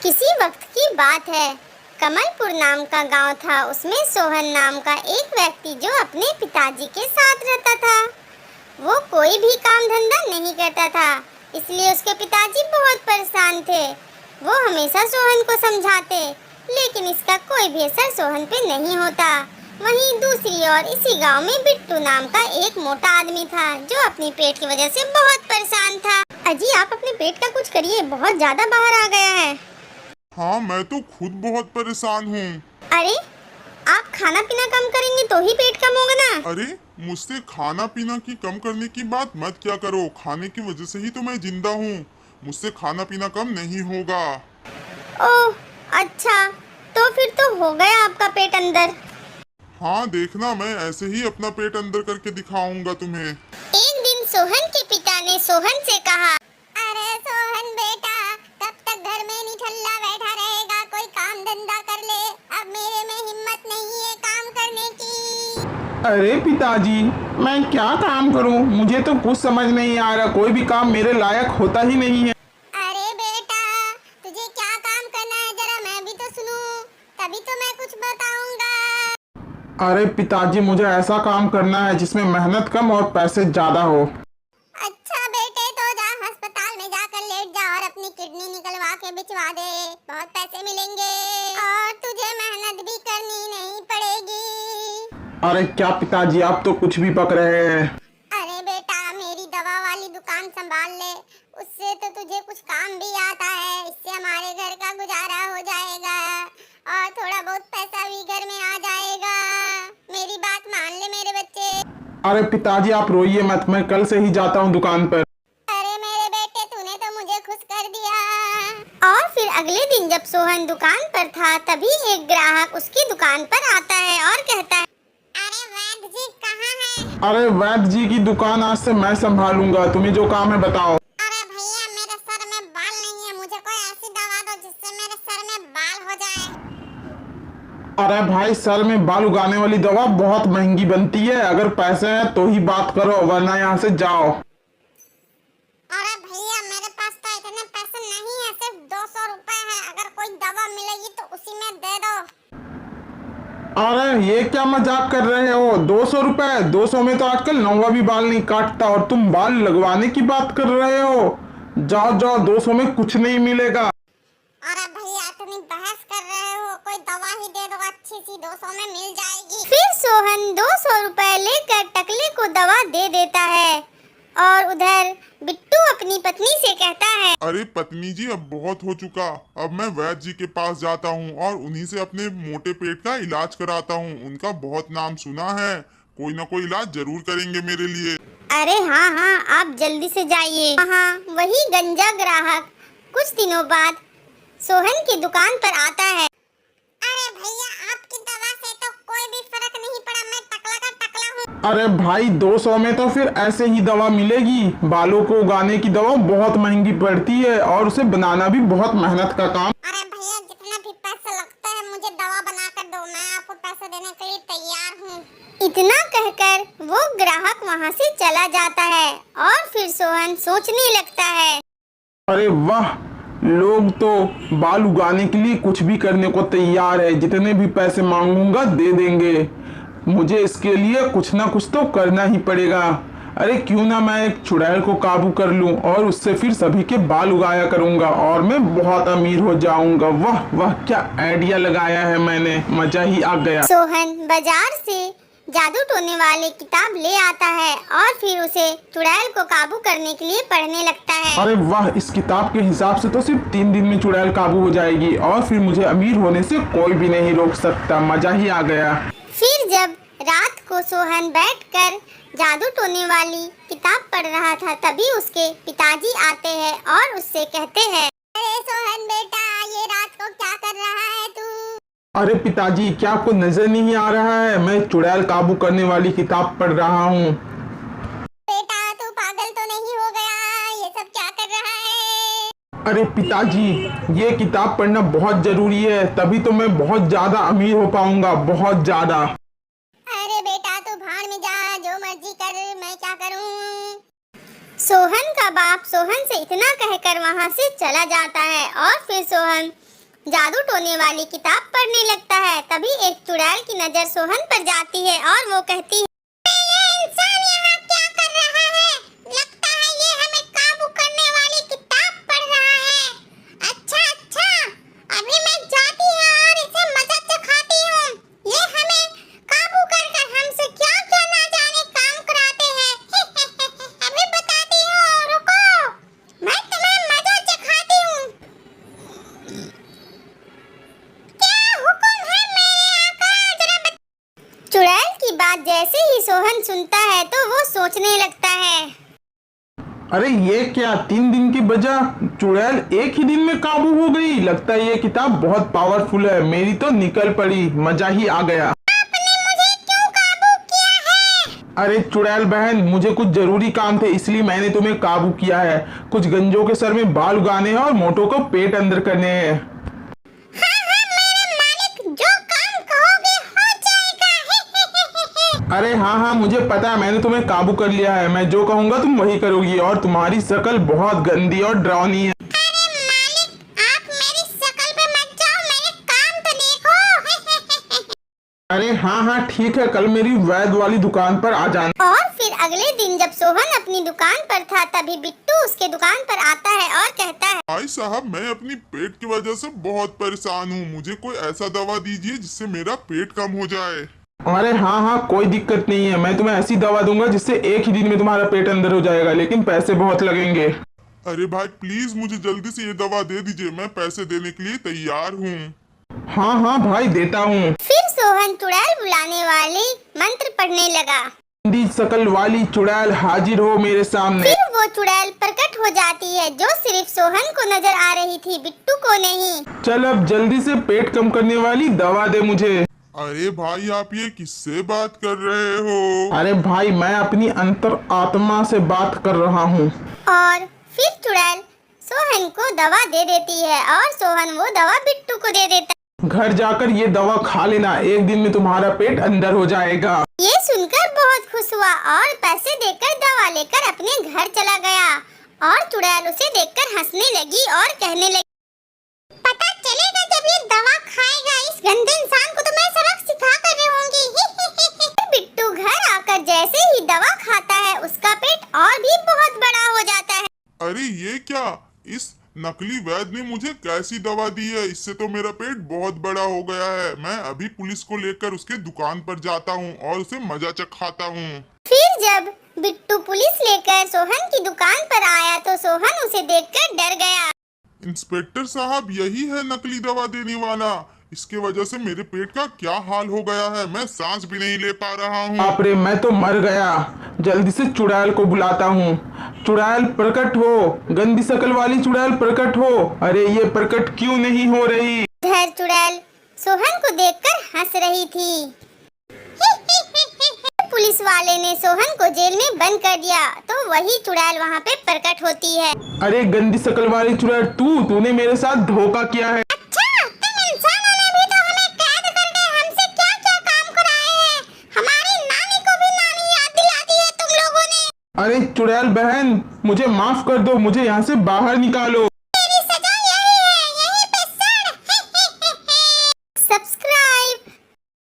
किसी वक्त की बात है। कमलपुर नाम का गांव था। उसमें सोहन नाम का एक व्यक्ति जो अपने पिताजी के साथ रहता था। वो कोई भी काम धंधा नहीं करता था, इसलिए उसके पिताजी बहुत परेशान थे। वो हमेशा सोहन को समझाते, लेकिन इसका कोई भी असर सोहन पे नहीं होता। वहीं दूसरी ओर इसी गांव में बिट्टू नाम का एक मोटा आदमी था जो अपने पेट की वजह से बहुत परेशान था। अजी, आप अपने पेट का कुछ करिए, बहुत ज्यादा बाहर आ गया है। हाँ, मैं तो खुद बहुत परेशान हूँ। अरे, आप खाना पीना कम करेंगे तो ही पेट कम होगा ना। अरे, मुझसे खाना पीना की कम करने की बात मत क्या करो। खाने की वजह से ही तो मैं जिंदा हूँ। मुझसे खाना पीना कम नहीं होगा। ओह, अच्छा, तो फिर तो हो गया आपका पेट अंदर। हाँ, देखना, मैं ऐसे ही अपना पेट अंदर करके दिखाऊंगा तुम्हें। एक दिन सोहन के पिता ने सोहन से कहा, अरे सोहन बेटा, कब तक घर में निठल्ला बैठा रहेगा? कोई काम धंधा कर ले। अब मेरे में हिम्मत नहीं है काम करने की। अरे पिताजी, मैं क्या काम करूं? मुझे तो कुछ समझ नहीं आ रहा। कोई भी काम मेरे लायक होता ही नहीं है। अरे बेटा, तुझे क्या काम करना है, जरा मैं भी तो सुनूं, तभी तो मैं कुछ बताऊंगा। अरे पिताजी, मुझे ऐसा काम करना है जिसमें मेहनत कम और पैसे ज्यादा हो। अच्छा बेटे, तो जा अस्पताल में जाकर लेट जा और अपनी किडनी निकलवा के बिचवा दे। बहुत पैसे मिलेंगे और तुझे मेहनत भी करनी नहीं पड़ेगी। अरे क्या पिताजी, आप तो कुछ भी बक रहे हैं। अरे बेटा, मेरी दवा वाली दुकान संभाल ले, उससे तो तुझे कुछ काम भी आता है। इससे हमारे घर का गुजारा हो जाएगा और थोड़ा बहुत पैसा भी घर में आ जाएगा। मेरी बात मान ले मेरे बच्चे। अरे पिताजी, आप रोइए मत, मैं कल से ही जाता हूँ दुकान पर। अरे मेरे बेटे, तूने तो मुझे खुश कर दिया। और फिर अगले दिन जब सोहन दुकान पर था, तभी एक ग्राहक उसकी दुकान पर आता है और कहता है, अरे वैद्य जी कहाँ हैं? अरे वैद्य जी की दुकान आज से मैं संभालूंगा। तुम्हें जो काम है बताओ। अरे भैया, मेरे सर में बाल नहीं है, मुझे कोई ऐसी दवा दो जिससे मेरे सर में बाल हो जाए। अरे भाई, सर में बाल उगाने वाली दवा बहुत महंगी बनती है। अगर पैसे हैं तो ही बात करो, वरना यहाँ से जाओ। अरे भैया, मेरे पास तो इतने पैसे नहीं है, सिर्फ 200 रुपए है। अगर कोई दवा मिलेगी तो उसी में दे दो। अरे ये क्या मजाक कर रहे हो? 200 रुपए? 200 में तो आजकल नौवा भी बाल नहीं काटता और तुम बाल लगवाने की बात कर रहे हो? जाओ जाओ, 200 में कुछ नहीं मिलेगा। अरे भैया, इतनी बहस कर रहे हो, कोई दवा ही दे दो, अच्छी सी 200 में मिल जाएगी। फिर सोहन 200 रुपए लेकर टकले को दवा दे देता है और उधर बिट्टू अपनी पत्नी से कहता है, अरे पत्नी जी, अब बहुत हो चुका। अब मैं वैद्य जी के पास जाता हूँ और उन्हीं से अपने मोटे पेट का इलाज कराता हूँ। उनका बहुत नाम सुना है, कोई ना कोई इलाज जरूर करेंगे मेरे लिए। अरे हाँ हाँ, आप जल्दी से जाइए। हाँ, वही गंजा ग्राहक कुछ दिनों बाद सोहन की दुकान पर आता है। अरे भैया, आपकी दवा से तो कोई भी फर्क नहीं पड़ा, मैं टकला का टकला हूँ। अरे भाई, 200 में तो फिर ऐसे ही दवा मिलेगी। बालों को उगाने की दवा बहुत महंगी पड़ती है और उसे बनाना भी बहुत मेहनत का काम। अरे भैया, जितना भी पैसा लगता है मुझे दवा बना कर दो, मैं आपको पैसा देने के लिए तैयार हूँ। इतना कहकर वो ग्राहक वहाँ से चला जाता है और फिर सोहन सोचने लगता है, अरे वाह, लोग तो बाल उगाने के लिए कुछ भी करने को तैयार है। जितने भी पैसे मांगूंगा दे देंगे। मुझे इसके लिए कुछ ना कुछ तो करना ही पड़ेगा। अरे क्यों ना मैं एक चुड़ैल को काबू कर लूं और उससे फिर सभी के बाल उगाया करूंगा और मैं बहुत अमीर हो जाऊंगा। वाह वाह, क्या आइडिया लगाया है मैंने, मजा ही आ गया। सोहन बाजार से जादू टोने वाले किताब ले आता है और फिर उसे चुड़ैल को काबू करने के लिए पढ़ने लगता है। अरे वाह, इस किताब के हिसाब से तो सिर्फ 3 दिन में चुड़ैल काबू हो जाएगी और फिर मुझे अमीर होने से कोई भी नहीं रोक सकता। मजा ही आ गया। फिर जब रात को सोहन बैठकर जादू टोने वाली किताब पढ़ रहा था, तभी उसके पिताजी आते हैं और उससे कहते हैं, अरे सोहन बेटा, ये रात को क्या कर रहा है तू? अरे पिताजी, क्या आपको नजर नहीं आ रहा है? मैं चुड़ैल काबू करने वाली किताब पढ़ रहा हूँ। बेटा, तू पागल तो नहीं हो गया? ये सब क्या कर रहा है? अरे पिताजी, ये किताब पढ़ना बहुत जरूरी है, तभी तो मैं बहुत ज्यादा अमीर हो पाऊंगा, बहुत ज्यादा। अरे बेटा, तू भाड़ में जा, जो मर्जी कर, मैं क्या करूं? सोहन का बाप सोहन से इतना कहकर वहाँ से चला जाता है और फिर सोहन जादू टोने वाली किताब पढ़ने लगता है। तभी एक चुड़ैल की नजर सोहन पर जाती है और वो कहती है, ये इंसान यहाँ क्या कर रहा है? लगता है ये हमें काबू करने वाली किताब पढ़ रहा है। अच्छा अच्छा, अभी मैं जाती हूँ और इसे मजा चखाती हूँ। ये हमें काबू कर हमसे क्या क्या ना जाने काम कराते हैं। अभी बताती हूँ, रुको, मैं तुम्हें मजा चखाती हूँ। चुड़ैल की बात जैसे ही सोहन सुनता है तो वो सोचने लगता है, अरे ये क्या, 3 दिन की बजाय चुड़ैल एक ही दिन में काबू हो गई। लगता है ये किताब बहुत पावरफुल है। मेरी तो निकल पड़ी, मजा ही आ गया। आपने मुझे क्यों काबू किया है? अरे चुड़ैल बहन, मुझे कुछ जरूरी काम थे इसलिए मैंने तुम्हें काबू किया है। कुछ गंजों के सर में बाल उगाने हैं और मोटों को पेट अंदर करने हैं। हाँ हाँ मेरे मालिक, जो काम कहोगे हो जाएगा। अरे हाँ हाँ, मुझे पता है, मैंने तुम्हें काबू कर लिया है। मैं जो कहूँगा तुम वही करोगी और तुम्हारी शक्ल बहुत गंदी और डरावनी है। अरे मालिक, आप मेरी शक्ल पे मत जाओ, मेरे काम तो देखो। अरे हाँ हाँ ठीक है, कल मेरी वैद वाली दुकान पर आ जाना। और फिर अगले दिन जब सोहन अपनी दुकान पर था तभी बिट्टू उसके दुकान पर आता है और कहता है, भाई साहब, मैं अपनी पेट की वजह से बहुत परेशान हूँ। मुझे कोई ऐसा दवा दीजिए जिससे मेरा पेट कम हो जाए। अरे हाँ हाँ, कोई दिक्कत नहीं है। मैं तुम्हें ऐसी दवा दूंगा जिससे एक ही दिन में तुम्हारा पेट अंदर हो जाएगा, लेकिन पैसे बहुत लगेंगे। अरे भाई प्लीज मुझे जल्दी से ये दवा दे दीजिए, मैं पैसे देने के लिए तैयार हूँ। हाँ हाँ भाई, देता हूँ। फिर सोहन चुड़ैल बुलाने वाली मंत्र पढ़ने लगा। गंदी शकल वाली चुड़ैल हाजिर हो मेरे सामने। फिर वो चुड़ैल प्रकट हो जाती है जो सिर्फ सोहन को नजर आ रही थी, बिट्टू को नहीं। चल अब जल्दी से पेट कम करने वाली दवा दे मुझे। अरे भाई, आप ये किससे बात कर रहे हो? अरे भाई, मैं अपनी अंतर आत्मा से बात कर रहा हूँ। और फिर चुड़ैल सोहन को दवा दे देती है और सोहन वो दवा बिट्टू को दे देता है। घर जाकर ये दवा खा लेना, एक दिन में तुम्हारा पेट अंदर हो जाएगा। ये सुनकर बहुत खुश हुआ और पैसे देकर दवा लेकर अपने घर चला गया। और चुड़ैल उसे देखकर हंसने लगी और कहने लगी, पता चलेगा जब ये दवा खाएगा। इस गंदे इंसान को तो मैं सबक सिखा कर रहूंगी। बिट्टू घर आकर जैसे ही दवा खाता है उसका पेट और भी बहुत बड़ा हो जाता है। अरे ये क्या, इस नकली वैद्य ने मुझे कैसी दवा दी है? इससे तो मेरा पेट बहुत बड़ा हो गया है। मैं अभी पुलिस को लेकर उसके दुकान पर जाता हूँ और उसे मजा चखाता हूँ। फिर जब बिट्टू पुलिस लेकर सोहन की दुकान पर आया तो सोहन उसे देखकर डर गया। इंस्पेक्टर साहब, यही है नकली दवा देने वाला। इसके वजह से मेरे पेट का क्या हाल हो गया है, मैं सांस भी नहीं ले पा रहा हूँ। बाप रे, मैं तो मर गया। जल्दी से चुड़ैल को बुलाता हूँ। चुड़ैल प्रकट हो, गंदी शकल वाली चुड़ैल प्रकट हो। अरे ये प्रकट क्यों नहीं हो रही? इधर चुड़ैल सोहन को देखकर हंस रही थी। पुलिस वाले ने सोहन को जेल में बंद कर दिया तो वही चुड़ैल वहाँ पे प्रकट होती है। अरे गंदी शकल वाली चुड़ैल, तूने मेरे साथ धोखा किया है। अच्छा, तुम इंसानों ने भी तो हमें कैद करके हमसे क्या-क्या काम कराए हैं। हमारी नानी को भी नानी याद दिला दी है तुम लोगों ने। अरे चुड़ैल बहन, मुझे माफ कर दो, मुझे यहाँ से बाहर निकालो।